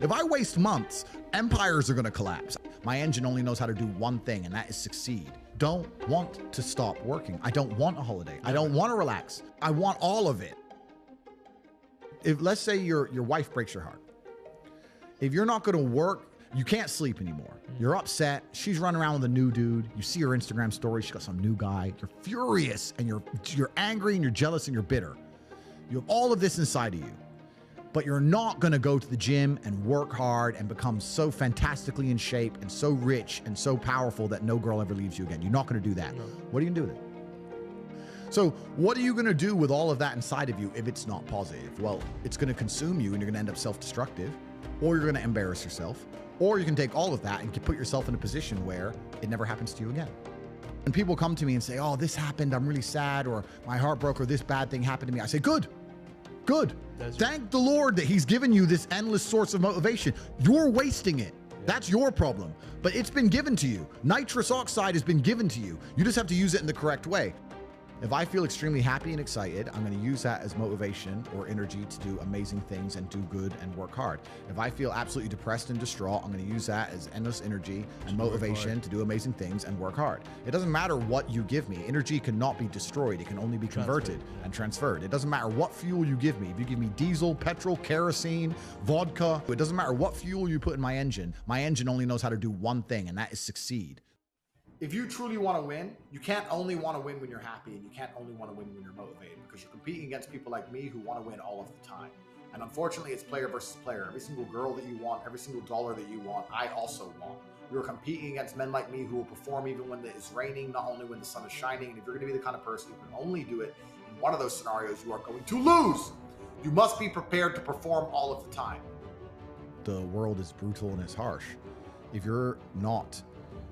If I waste months, empires are going to collapse. My engine only knows how to do one thing, and that is succeed. Don't want to stop working. I don't want a holiday. I don't want to relax. I want all of it. If let's say your wife breaks your heart. If you're not going to work, you can't sleep anymore. You're upset. She's running around with a new dude. You see her Instagram story. She's got some new guy. You're furious and you're angry and you're jealous and you're bitter. You have all of this inside of you, but you're not going to go to the gym and work hard and become so fantastically in shape and so rich and so powerful that no girl ever leaves you again. You're not going to do that. No. What are you going to do with it? So what are you going to do with all of that inside of you if it's not positive? Well, it's going to consume you and you're going to end up self-destructive, or you're going to embarrass yourself, or you can take all of that and put yourself in a position where it never happens to you again. When people come to me and say, oh, this happened, I'm really sad, or my heart broke, or this bad thing happened to me, I say, good. Thank the Lord that he's given you this endless source of motivation. You're wasting it. That's your problem, but it's been given to you. Nitrous oxide has been given to you. You just have to use it in the correct way. If I feel extremely happy and excited, I'm going to use that as motivation or energy to do amazing things and do good and work hard. If I feel absolutely depressed and distraught, I'm going to use that as endless energy and motivation to do amazing things and work hard. It doesn't matter what you give me. Energy cannot be destroyed. It can only be converted and transferred. It doesn't matter what fuel you give me. If you give me diesel, petrol, kerosene, vodka, it doesn't matter what fuel you put in my engine only knows how to do one thing, and that is succeed. If you truly want to win, you can't only want to win when you're happy, and you can't only want to win when you're motivated, because you're competing against people like me who want to win all of the time. And unfortunately, it's player versus player. Every single girl that you want, every single dollar that you want, I also want. You're competing against men like me who will perform even when it's raining, not only when the sun is shining. And if you're going to be the kind of person who can only do it in one of those scenarios, you are going to lose. You must be prepared to perform all of the time. The world is brutal and it's harsh. If you're not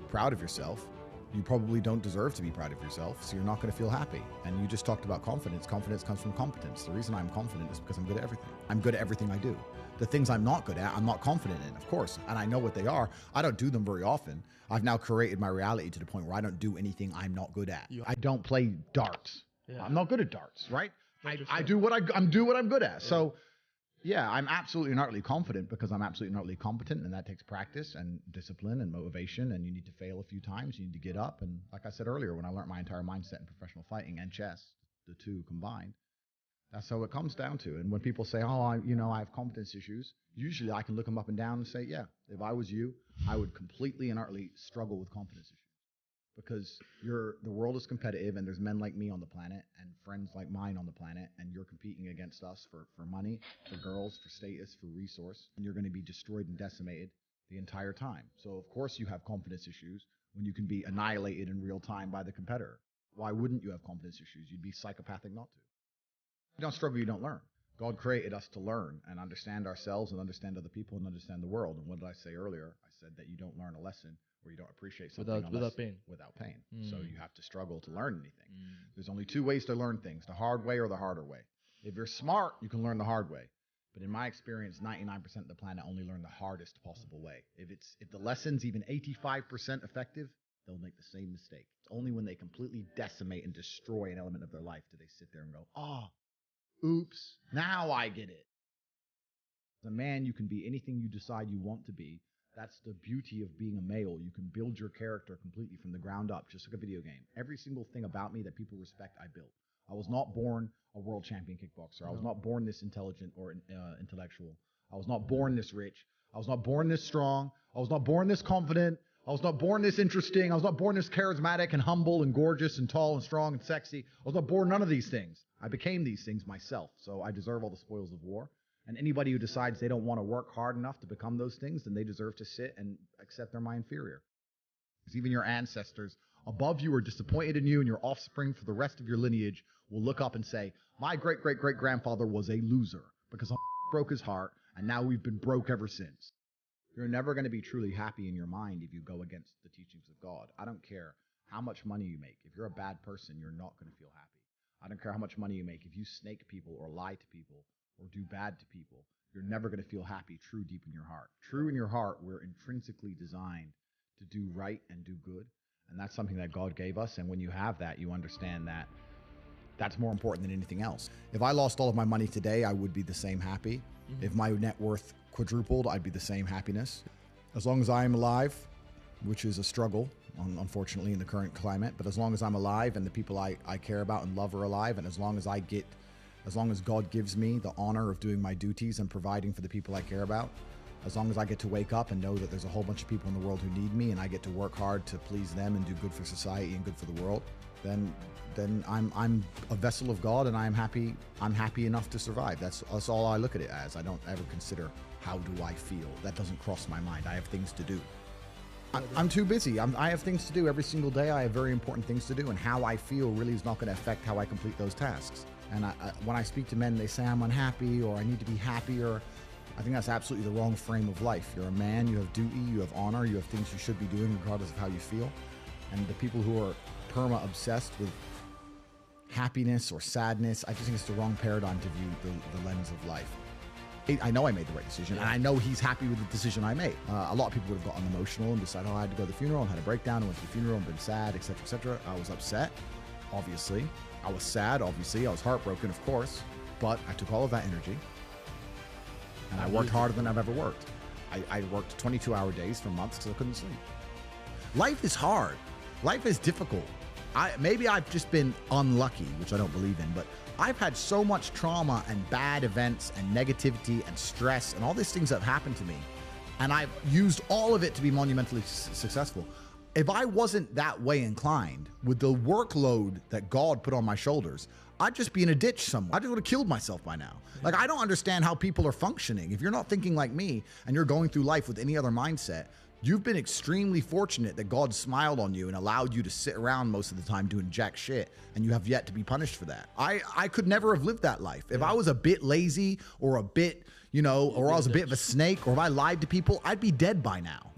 proud of yourself, you probably don't deserve to be proud of yourself, so you're not going to feel happy. And you just talked about confidence. Confidence comes from competence. The reason I'm confident is because I'm good at everything. I'm good at everything I do. The things I'm not good at, I'm not confident in, of course, and I know what they are. I don't do them very often. I've now created my reality to the point where I don't do anything I'm not good at. I don't play darts. Yeah. I'm not good at darts, right? I do what I'm good at. Yeah. So yeah, I'm absolutely and utterly confident because I'm absolutely and utterly competent, and that takes practice and discipline and motivation, and you need to fail a few times. You need to get up, and like I said earlier, when I learned my entire mindset in professional fighting and chess, the two combined, that's how it comes down to. And when people say, oh, I have competence issues, usually I can look them up and down and say, yeah, if I was you, I would completely and utterly struggle with competence issues. Because the world is competitive, and there's men like me on the planet and friends like mine on the planet, and you're competing against us for money, for girls, for status, for resource, and you're going to be destroyed and decimated the entire time. So of course you have confidence issues when you can be annihilated in real time by the competitor. Why wouldn't you have confidence issues? You'd be psychopathic not to. You don't struggle, you don't learn. God created us to learn and understand ourselves and understand other people and understand the world. And what did I say earlier? I said that you don't learn a lesson or you don't appreciate something without pain. So you have to struggle to learn anything. There's only two ways to learn things, the hard way or the harder way. If you're smart, you can learn the hard way. But in my experience, 99% of the planet only learn the hardest possible way. If the lesson's even 85% effective, they'll make the same mistake. It's only when they completely decimate and destroy an element of their life do they sit there and go, oops, now I get it. As a man, you can be anything you decide you want to be. That's the beauty of being a male. You can build your character completely from the ground up, just like a video game. Every single thing about me that people respect, I built. I was not born a world champion kickboxer. I was not born this intelligent or intellectual. I was not born this rich. I was not born this strong. I was not born this confident. I was not born this interesting. I was not born this charismatic and humble and gorgeous and tall and strong and sexy. I was not born none of these things. I became these things myself, so I deserve all the spoils of war. And anybody who decides they don't want to work hard enough to become those things, then they deserve to sit and accept they're my inferior. Because even your ancestors above you are disappointed in you, and your offspring for the rest of your lineage will look up and say, my great-great-great-grandfather was a loser because I broke his heart, and now we've been broke ever since. You're never going to be truly happy in your mind if you go against the teachings of God. I don't care how much money you make. If you're a bad person, you're not going to feel happy. I don't care how much money you make. If you snake people or lie to people or do bad to people, you're never going to feel happy true deep in your heart. True in your heart, we're intrinsically designed to do right and do good. And that's something that God gave us. And when you have that, you understand that that's more important than anything else. If I lost all of my money today, I would be the same happy. If my net worth quadrupled, I'd be the same happiness. As long as I'm alive, which is a struggle, unfortunately, in the current climate, but as long as I'm alive and the people I care about and love are alive, and as long as God gives me the honor of doing my duties and providing for the people I care about, as long as I get to wake up and know that there's a whole bunch of people in the world who need me and I get to work hard to please them and do good for society and good for the world, then I'm a vessel of God, and I'm happy enough to survive. That's all I look at it as. I don't ever consider how do I feel. That doesn't cross my mind. I have things to do. I'm too busy. I have things to do every single day. I have very important things to do, and how I feel really is not going to affect how I complete those tasks. And when I speak to men, they say I'm unhappy or I need to be happier. I think that's absolutely the wrong frame of life. You're a man, you have duty, you have honor, you have things you should be doing regardless of how you feel. And the people who are perma-obsessed with happiness or sadness, I just think it's the wrong paradigm to view the lens of life. I know I made the right decision, and I know he's happy with the decision I made. A lot of people would have gotten emotional and decided, oh, I had to go to the funeral and had a breakdown and went to the funeral and been sad, etc., etc. I was upset, obviously. I was sad, obviously. I was heartbroken, of course. But I took all of that energy, and I worked harder than I've ever worked. I worked 22-hour days for months because I couldn't sleep. Life is hard. Life is difficult. Maybe I've just been unlucky, which I don't believe in, but I've had so much trauma and bad events and negativity and stress and all these things that have happened to me, and I've used all of it to be monumentally successful. If I wasn't that way inclined with the workload that God put on my shoulders, I'd just be in a ditch somewhere. I just would have killed myself by now. Like, I don't understand how people are functioning. If you're not thinking like me and you're going through life with any other mindset, you've been extremely fortunate that God smiled on you and allowed you to sit around most of the time doing jack shit, and you have yet to be punished for that. I could never have lived that life. If I was a bit lazy or a bit, or I was a bit of a snake, or if I lied to people, I'd be dead by now.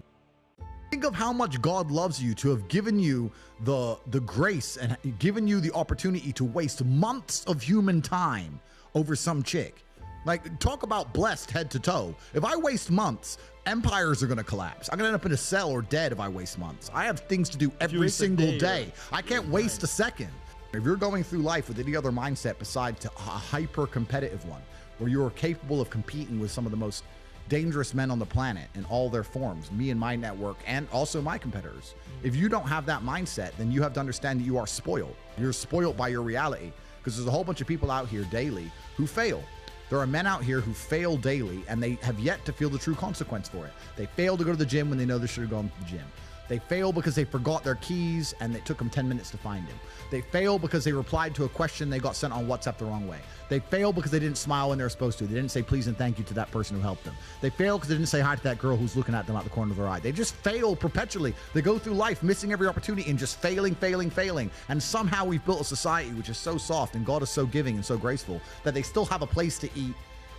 Think of how much God loves you to have given you the grace and given you the opportunity to waste months of human time over some chick. Like, talk about blessed head to toe. If I waste months, empires are going to collapse. I'm going to end up in a cell or dead if I waste months. I have things to do every single day. I can't waste a second. If you're going through life with any other mindset besides a hyper-competitive one, where you're capable of competing with some of the most dangerous men on the planet in all their forms, me and my network, and also my competitors. If you don't have that mindset, then you have to understand that you are spoiled. You're spoiled by your reality, because there's a whole bunch of people out here daily who fail. There are men out here who fail daily, and they have yet to feel the true consequence for it. They fail to go to the gym when they know they should have gone to the gym. They fail because they forgot their keys and it took them 10 minutes to find him. They fail because they replied to a question they got sent on WhatsApp the wrong way. They fail because they didn't smile when they were supposed to. They didn't say please and thank you to that person who helped them. They fail because they didn't say hi to that girl who's looking at them out the corner of their eye. They just fail perpetually. They go through life missing every opportunity and just failing. And somehow we've built a society which is so soft and God is so giving and so graceful that they still have a place to eat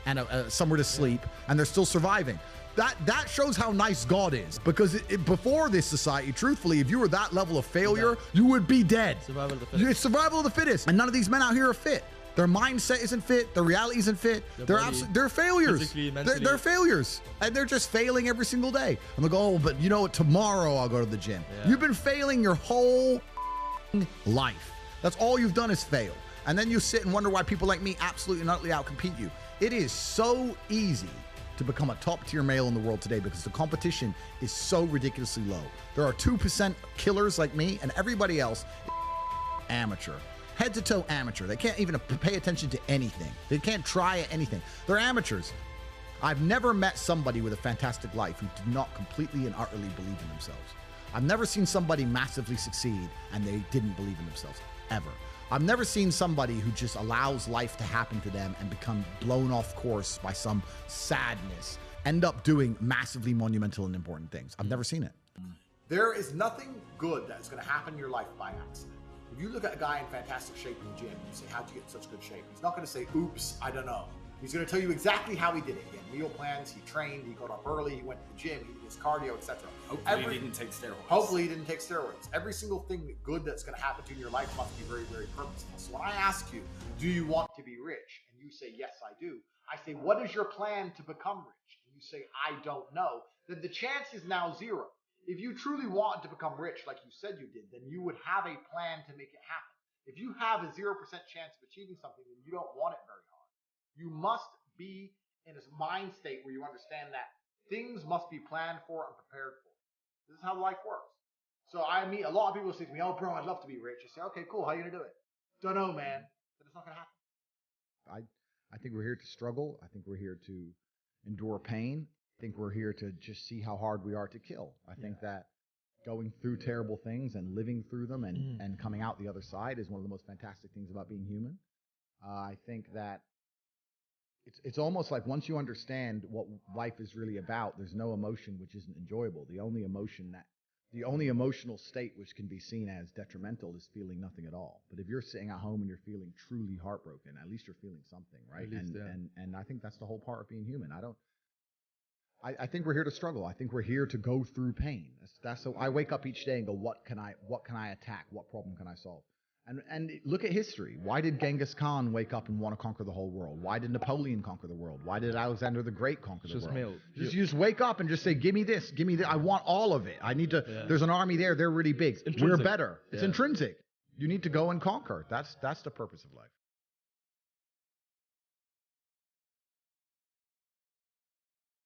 and somewhere to sleep, and they're still surviving. That shows how nice God is, because before this society, truthfully, if you were that level of failure, you would be dead. Survival of the fittest. It's survival of the fittest, and none of these men out here are fit. Their mindset isn't fit. Their reality isn't fit. They're failures. They're failures, and they're just failing every single day. And they go, oh, but you know what? Tomorrow I'll go to the gym. Yeah. You've been failing your whole life. That's all you've done is fail. And then you sit and wonder why people like me absolutely and utterly outcompete you. It is so easy to become a top-tier male in the world today because the competition is so ridiculously low. There are 2% killers like me, and everybody else is amateur. Head-to-toe amateur. They can't even pay attention to anything. They can't try at anything. They're amateurs. I've never met somebody with a fantastic life who did not completely and utterly believe in themselves. I've never seen somebody massively succeed and they didn't believe in themselves, ever. I've never seen somebody who just allows life to happen to them and become blown off course by some sadness, end up doing massively monumental and important things. I've never seen it. There is nothing good that's going to happen in your life by accident. If you look at a guy in fantastic shape in the gym and you say, how'd you get in such good shape? He's not going to say, oops, I don't know. He's going to tell you exactly how he did it. He had meal plans, he trained, he got up early, he went to the gym, he did his cardio, etc. Hopefully he didn't take steroids. Every single thing good that's going to happen to you in your life must be very, very purposeful. So when I ask you, do you want to be rich? And you say, yes, I do. I say, what is your plan to become rich? And you say, I don't know. Then the chance is now zero. If you truly want to become rich like you said you did, then you would have a plan to make it happen. If you have a 0% chance of achieving something, then you don't want it very hard. You must be in a mind state where you understand that things must be planned for and prepared for. This is how life works. So I meet a lot of people who say to me, "Oh, bro, I'd love to be rich." I say, "Okay, cool. How are you gonna do it?" Don't know, man. But it's not gonna happen. I think we're here to struggle. I think we're here to endure pain. I think we're here to just see how hard we are to kill. I think that going through terrible things and living through them and coming out the other side is one of the most fantastic things about being human. I think that it's almost like once you understand what life is really about, there's no emotion which isn't enjoyable. The only emotional state which can be seen as detrimental is feeling nothing at all. But if you're sitting at home and you're feeling truly heartbroken, at least you're feeling something, right? And I think that's the whole part of being human. I think we're here to struggle. I think we're here to go through pain. So I wake up each day and go, what can I attack? What problem can I solve? And look at history. Why did Genghis Khan wake up and want to conquer the whole world? Why did Napoleon conquer the world? Why did Alexander the Great conquer the world? You just wake up and just say, give me this, give me that. I want all of it. I need to, there's an army there. They're really big. We're better. It's intrinsic. You need to go and conquer. That's the purpose of life.